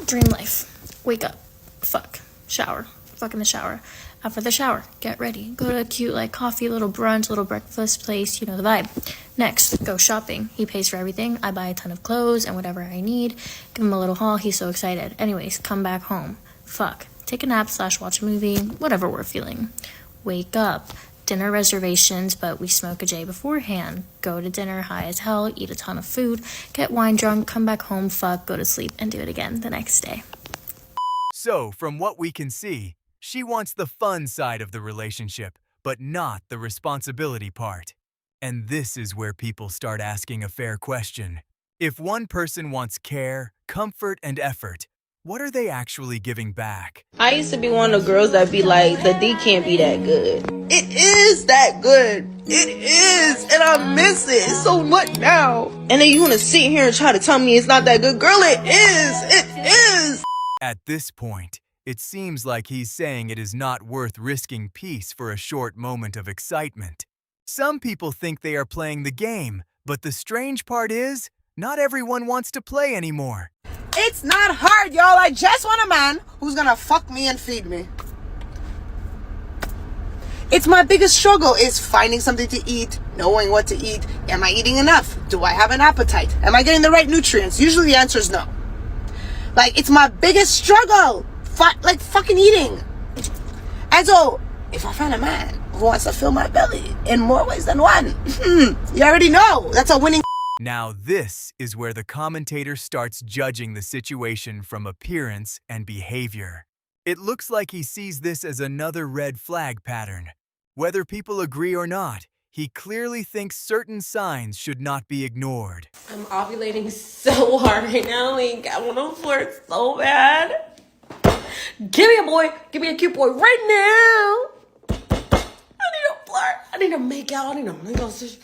Dream life. Wake up. Fuck. Shower. Fuck in the shower. After the shower, get ready. Go to a cute, like, coffee, little brunch, little breakfast place. You know the vibe. Next, go shopping. He pays for everything. I buy a ton of clothes and whatever I need. Give him a little haul. He's so excited. Anyways, come back home. Fuck. Take a nap / watch a movie. Whatever we're feeling. Wake up. Dinner reservations, but we smoke a J beforehand. Go to dinner high as hell, eat a ton of food, get wine drunk, come back home, fuck, go to sleep, and do it again the next day. So, from what we can see, she wants the fun side of the relationship, but not the responsibility part. And this is where people start asking a fair question. If one person wants care, comfort, and effort, what are they actually giving back? I used to be one of the girls that be like, the D can't be that good. It is that good. It is. And I miss it so much now. And then you want to sit here and try to tell me it's not that good. Girl, it is. It is. At this point, it seems like he's saying it is not worth risking peace for a short moment of excitement. Some people think they are playing the game, but the strange part is, not everyone wants to play anymore. It's not hard, y'all. I just want a man who's gonna fuck me and feed me. It's my biggest struggle is finding something to eat, knowing what to eat. Am I eating enough? Do I have an appetite? Am I getting the right nutrients? Usually the answer is no. Like, it's my biggest struggle. Like fucking eating. And so, if I find a man who wants to fill my belly in more ways than one, you already know. That's a winning. Now this is where the commentator starts judging the situation from appearance and behavior. It looks like he sees this as another red flag pattern. Whether people agree or not, he clearly thinks certain signs should not be ignored. I'm ovulating so hard right now. Like, I want to flirt so bad. Give me a boy. Give me a cute boy right now. I need a flirt. I need to make out. I need to make out.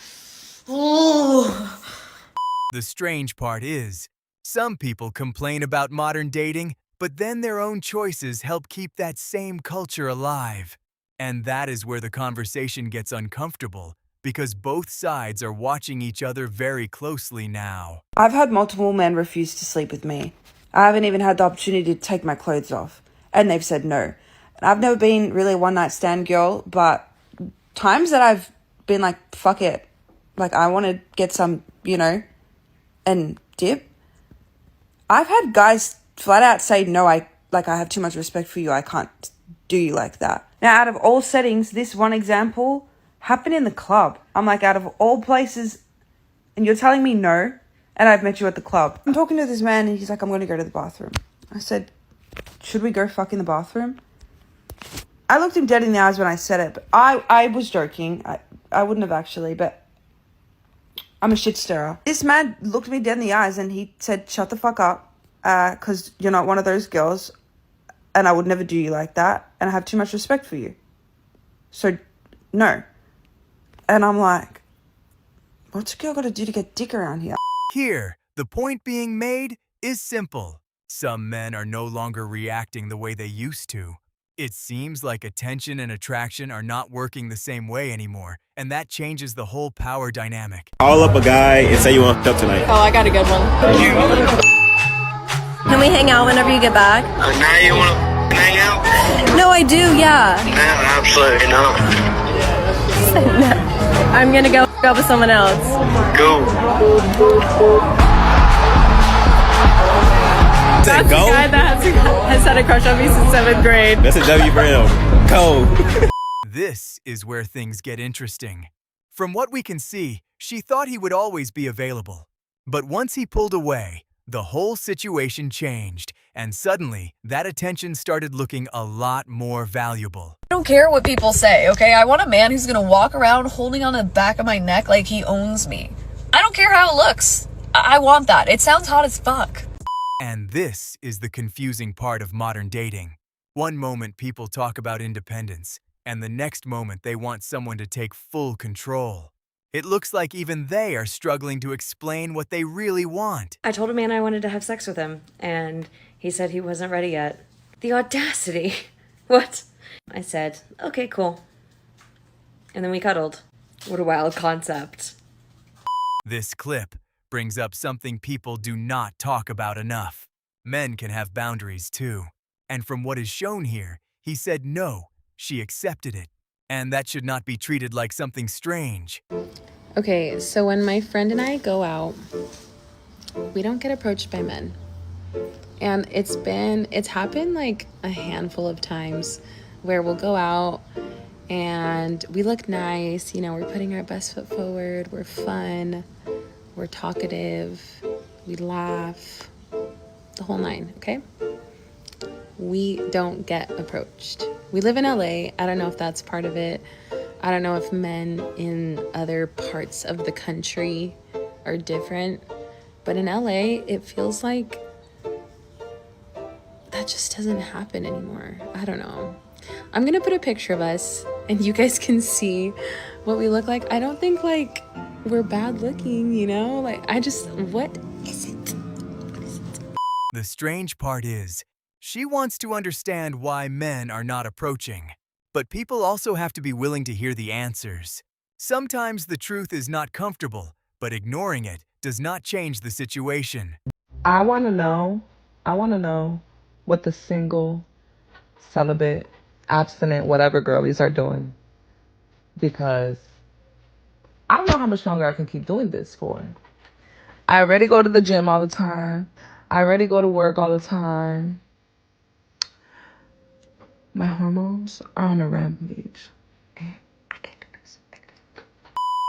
Oh. The strange part is, some people complain about modern dating, but then their own choices help keep that same culture alive. And that is where the conversation gets uncomfortable, because both sides are watching each other very closely now. I've had multiple men refuse to sleep with me. I haven't even had the opportunity to take my clothes off, and they've said no. I've never been really a one-night stand girl, but times that I've been like, fuck it, like I want to get some, and dip. I've had guys flat out say, no, I have too much respect for you. I can't do you like that. Now, out of all settings, this one example happened in the club. I'm like, out of all places, and you're telling me no, and I've met you at the club. I'm talking to this man, and he's like, I'm going to go to the bathroom. I said, should we go fuck in the bathroom? I looked him dead in the eyes when I said it, but I was joking. I wouldn't have actually, but I'm a shit stirrer. This man looked me dead in the eyes and he said, shut the fuck up, because you're not one of those girls and I would never do you like that and I have too much respect for you. So, no. And I'm like, what's a girl got to do to get dick around here? Here, the point being made is simple. Some men are no longer reacting the way they used to. It seems like attention and attraction are not working the same way anymore, and that changes the whole power dynamic. Call up a guy and say you want to up tonight. Oh, I got a good one. Can we hang out whenever you get back? Now you want to hang out? No, I do, yeah. No, absolutely not. No. I'm gonna go with someone else. Go. That's the guy that has had a crush on me since 7th grade. That's a W for him. Go. This is where things get interesting. From what we can see, she thought he would always be available. But once he pulled away, the whole situation changed, and suddenly, that attention started looking a lot more valuable. I don't care what people say, okay? I want a man who's gonna walk around holding on the back of my neck like he owns me. I don't care how it looks. I want that. It sounds hot as fuck. And this is the confusing part of modern dating. One moment people talk about independence, and the next moment they want someone to take full control. It looks like even they are struggling to explain what they really want. I told a man I wanted to have sex with him, and he said he wasn't ready yet. The audacity. What? I said, okay, cool. And then we cuddled. What a wild concept. This clip brings up something people do not talk about enough. Men can have boundaries too. And from what is shown here, he said no, she accepted it. And that should not be treated like something strange. Okay, so when my friend and I go out, we don't get approached by men. And it's happened like a handful of times where we'll go out and we look nice, you know, we're putting our best foot forward, we're fun, we're talkative, we laugh, the whole nine, okay? We don't get approached. We live in LA. I don't know if that's part of it. I don't know if men in other parts of the country are different. But in LA, it feels like that just doesn't happen anymore. I don't know. I'm gonna put a picture of us and you guys can see what we look like. I don't think like we're bad looking, you know? Like what is it? The strange part is, she wants to understand why men are not approaching. But people also have to be willing to hear the answers. Sometimes the truth is not comfortable, but ignoring it does not change the situation. I want to know what the single, celibate, abstinent, whatever girlies are doing. Because I don't know how much longer I can keep doing this for. I already go to the gym all the time. I already go to work all the time. My hormones are on a rampage.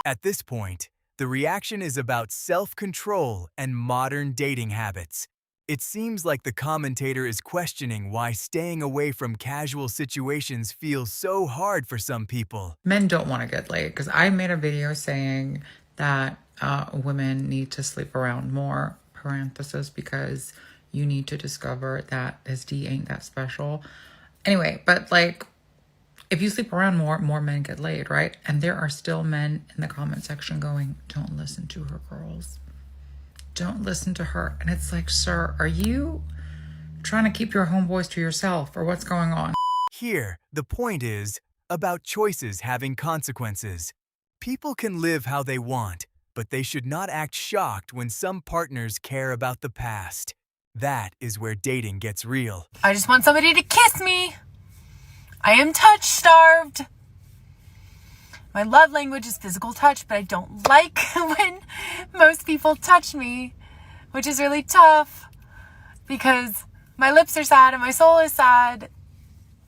At this point, the reaction is about self-control and modern dating habits. It seems like the commentator is questioning why staying away from casual situations feels so hard for some people. Men don't want to get laid because I made a video saying that women need to sleep around more, parenthesis, because you need to discover that this D ain't that special. Anyway, but like, if you sleep around more men get laid, right? And there are still men in the comment section going, don't listen to her, girls. Don't listen to her. And it's like, sir, are you trying to keep your homeboys to yourself or what's going on? Here, the point is about choices having consequences. People can live how they want, but they should not act shocked when some partners care about the past. That is where dating gets real. I just want somebody to kiss me. I am touch starved. My love language is physical touch, but I don't like when most people touch me, which is really tough because my lips are sad and my soul is sad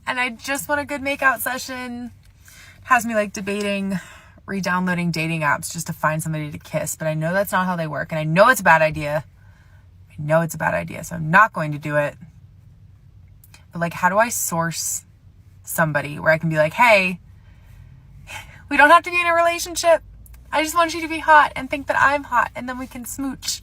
and I just want a good makeout session. It has me like debating re-downloading dating apps just to find somebody to kiss, but I know that's not how they work and I know it's a bad idea. So I'm not going to do it. But like, how do I source somebody where I can be like, hey, we don't have to be in a relationship. I just want you to be hot and think that I'm hot and then we can smooch.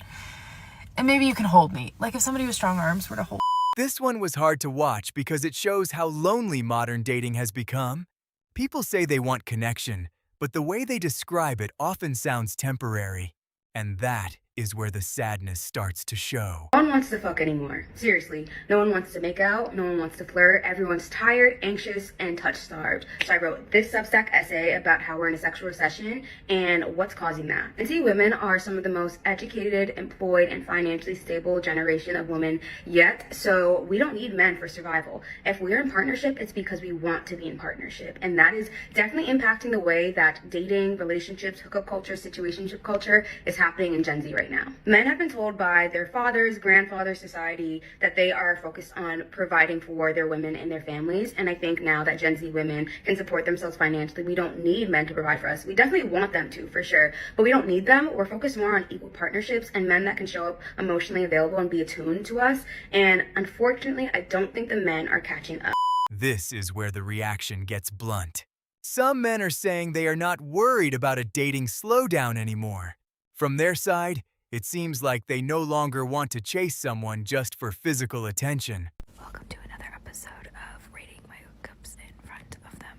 And maybe you can hold me. Like if somebody with strong arms were to hold. This one was hard to watch because it shows how lonely modern dating has become. People say they want connection, but the way they describe it often sounds temporary. And that is where the sadness starts to show. No one wants to fuck anymore. Seriously. No one wants to make out. No one wants to flirt. Everyone's tired, anxious, and touch starved. So I wrote this Substack essay about how we're in a sexual recession and what's causing that. And see, women are some of the most educated, employed, and financially stable generation of women yet. So we don't need men for survival. If we're in partnership, it's because we want to be in partnership. And that is definitely impacting the way that dating, relationships, hookup culture, situationship culture is happening in Gen Z right now. Men have been told by their fathers, grandfathers, society that they are focused on providing for their women and their families. And I think now that Gen Z women can support themselves financially, we don't need men to provide for us. We definitely want them to, for sure, but we don't need them. We're focused more on equal partnerships and men that can show up emotionally available and be attuned to us. And unfortunately, I don't think the men are catching up. This is where the reaction gets blunt. Some men are saying they are not worried about a dating slowdown anymore. From their side, it seems like they no longer want to chase someone just for physical attention. Welcome to another episode of rating my hookups in front of them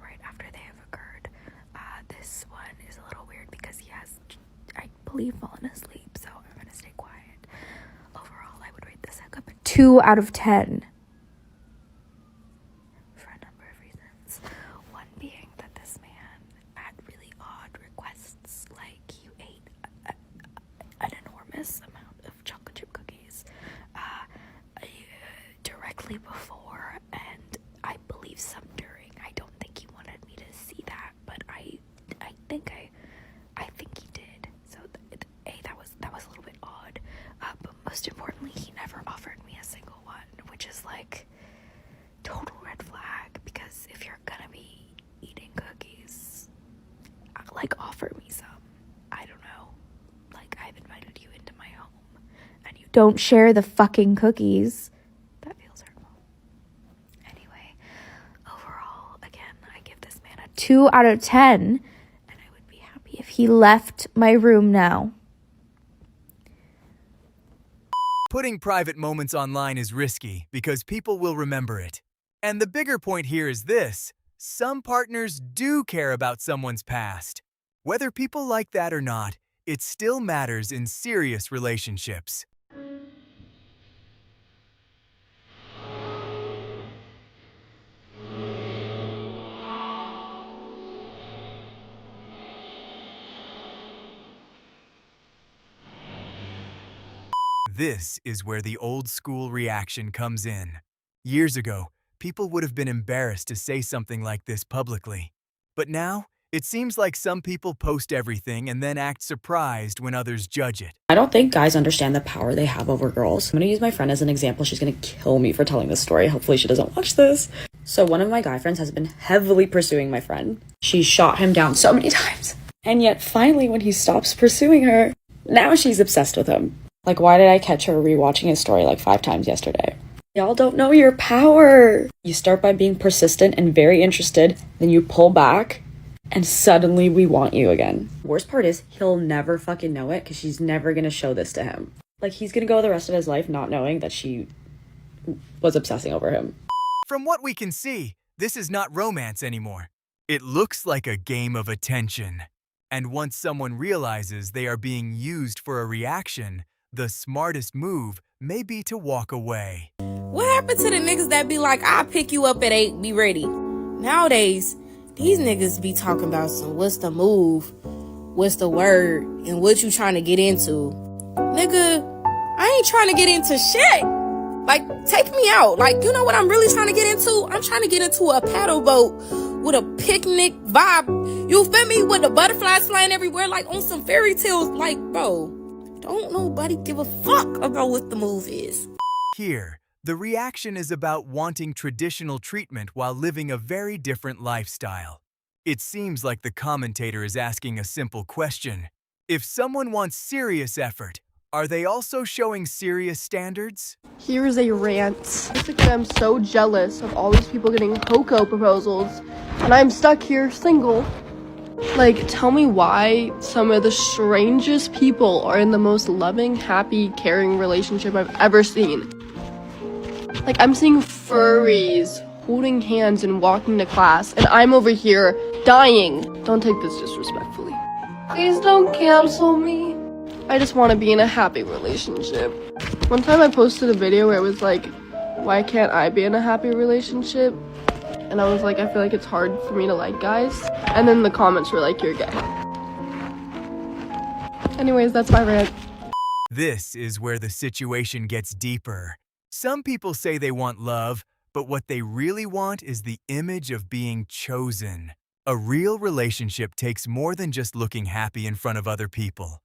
right after they have occurred. This one is a little weird because he has, I believe, fallen asleep, so I'm going to stay quiet. Overall, I would rate this hookup a 2 out of 10. For a number of reasons. One being that this man had really odd requests, like he ate an enormous amount of chocolate chip cookies. briefly before, and I believe some during. I don't think he wanted me to see that, but I think he did. So that was a little bit odd. But most importantly, he never offered me a single one, which is like total red flag. Because if you're gonna be eating cookies, like offer me some. I don't know. Like, I've invited you into my home, and you don't share the fucking cookies. That feels hurtful. Anyway, overall, again, I give this man a 2 out of 10, and I would be happy if he left my room now. Putting private moments online is risky because people will remember it. And the bigger point here is this: some partners do care about someone's past. Whether people like that or not, it still matters in serious relationships. This is where the old school reaction comes in. Years ago, people would have been embarrassed to say something like this publicly. But now, it seems like some people post everything and then act surprised when others judge it. I don't think guys understand the power they have over girls. I'm gonna use my friend as an example. She's gonna kill me for telling this story. Hopefully she doesn't watch this. So one of my guy friends has been heavily pursuing my friend. She shot him down so many times. And yet finally when he stops pursuing her, now she's obsessed with him. Like, why did I catch her rewatching his story like 5 times yesterday? Y'all don't know your power. You start by being persistent and very interested, then you pull back, and suddenly we want you again. Worst part is, he'll never fucking know it because she's never gonna show this to him. Like, he's gonna go the rest of his life not knowing that she was obsessing over him. From what we can see, this is not romance anymore. It looks like a game of attention. And once someone realizes they are being used for a reaction, the smartest move may be to walk away. What happened to the niggas that be like, I'll pick you up at 8, be ready? Nowadays, these niggas be talking about some, what's the move, what's the word, and what you trying to get into. Nigga, I ain't trying to get into shit. Like, take me out. Like, you know what I'm really trying to get into? I'm trying to get into a paddle boat with a picnic vibe. You feel me? With the butterflies flying everywhere, like on some fairy tales. Like, bro, don't nobody give a fuck about what the move is. Here, the reaction is about wanting traditional treatment while living a very different lifestyle. It seems like the commentator is asking a simple question. If someone wants serious effort, are they also showing serious standards? Here's a rant. Basically, I'm so jealous of all these people getting Coco proposals, and I'm stuck here single. Like, tell me why some of the strangest people are in the most loving, happy, caring relationship I've ever seen. Like, I'm seeing furries holding hands and walking to class, and I'm over here dying. Don't take this disrespectfully. Please don't cancel me. I just want to be in a happy relationship. One time I posted a video where it was like, why can't I be in a happy relationship? And I was like, I feel like it's hard for me to like guys. And then the comments were like, you're gay. Anyways, that's my rant. This is where the situation gets deeper. Some people say they want love, but what they really want is the image of being chosen. A real relationship takes more than just looking happy in front of other people.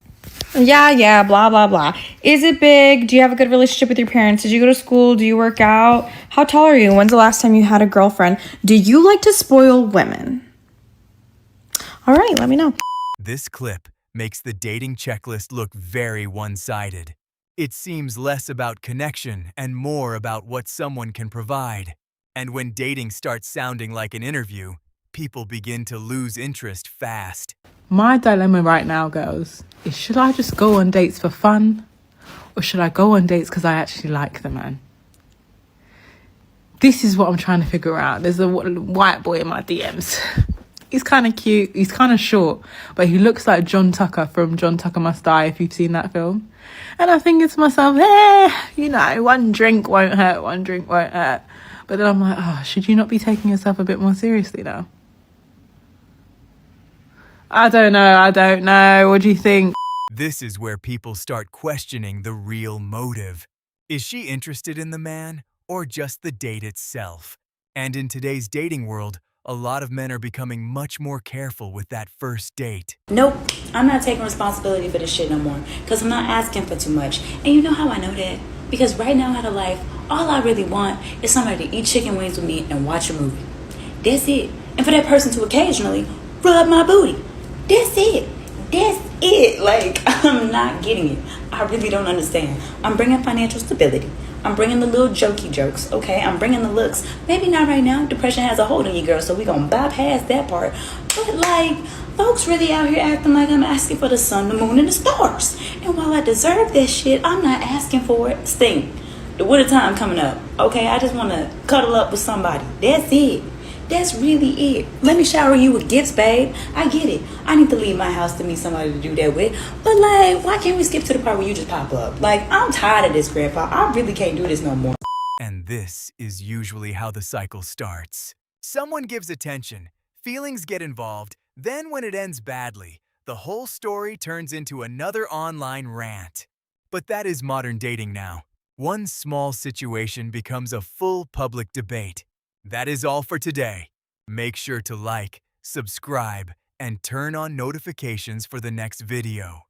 Yeah, blah, blah, blah. Is it big? Do you have a good relationship with your parents? Did you go to school? Do you work out? How tall are you? When's the last time you had a girlfriend? Do you like to spoil women? All right, let me know. This clip makes the dating checklist look very one-sided. It seems less about connection and more about what someone can provide. And when dating starts sounding like an interview, people begin to lose interest fast. My dilemma right now, girls, is should I just go on dates for fun? Or should I go on dates because I actually like the man? This is what I'm trying to figure out. There's a white boy in my DMs. He's kind of cute. He's kind of short. But he looks like John Tucker from John Tucker Must Die, if you've seen that film. And I'm thinking to myself, one drink won't hurt, one drink won't hurt. But then I'm like, should you not be taking yourself a bit more seriously now? I don't know. What do you think? This is where people start questioning the real motive. Is she interested in the man, or just the date itself. And in today's dating world, a lot of men are becoming much more careful with that first date. Nope, I'm not taking responsibility for this shit no more, because I'm not asking for too much. And you know how I know that? Because right now out of life, all I really want is somebody to eat chicken wings with me and watch a movie. That's it. And for that person to occasionally rub my booty. That's it. That's it. Like, I'm not getting it. I really don't understand. I'm bringing financial stability. I'm bringing the little jokey jokes, okay? I'm bringing the looks. Maybe not right now. Depression has a hold on you, girl, so we gonna bypass that part. But, like, folks really out here acting like I'm asking for the sun, the moon, and the stars. And while I deserve that shit, I'm not asking for it. Sting. The winter time coming up, okay? I just want to cuddle up with somebody. That's it. That's really it. Let me shower you with gifts, babe. I get it. I need to leave my house to meet somebody to do that with. But, like, why can't we skip to the part where you just pop up? Like, I'm tired of this, Grandpa. I really can't do this no more. And this is usually how the cycle starts. Someone gives attention, feelings get involved, then when it ends badly, the whole story turns into another online rant. But that is modern dating now. One small situation becomes a full public debate. That is all for today. Make sure to like, subscribe, and turn on notifications for the next video.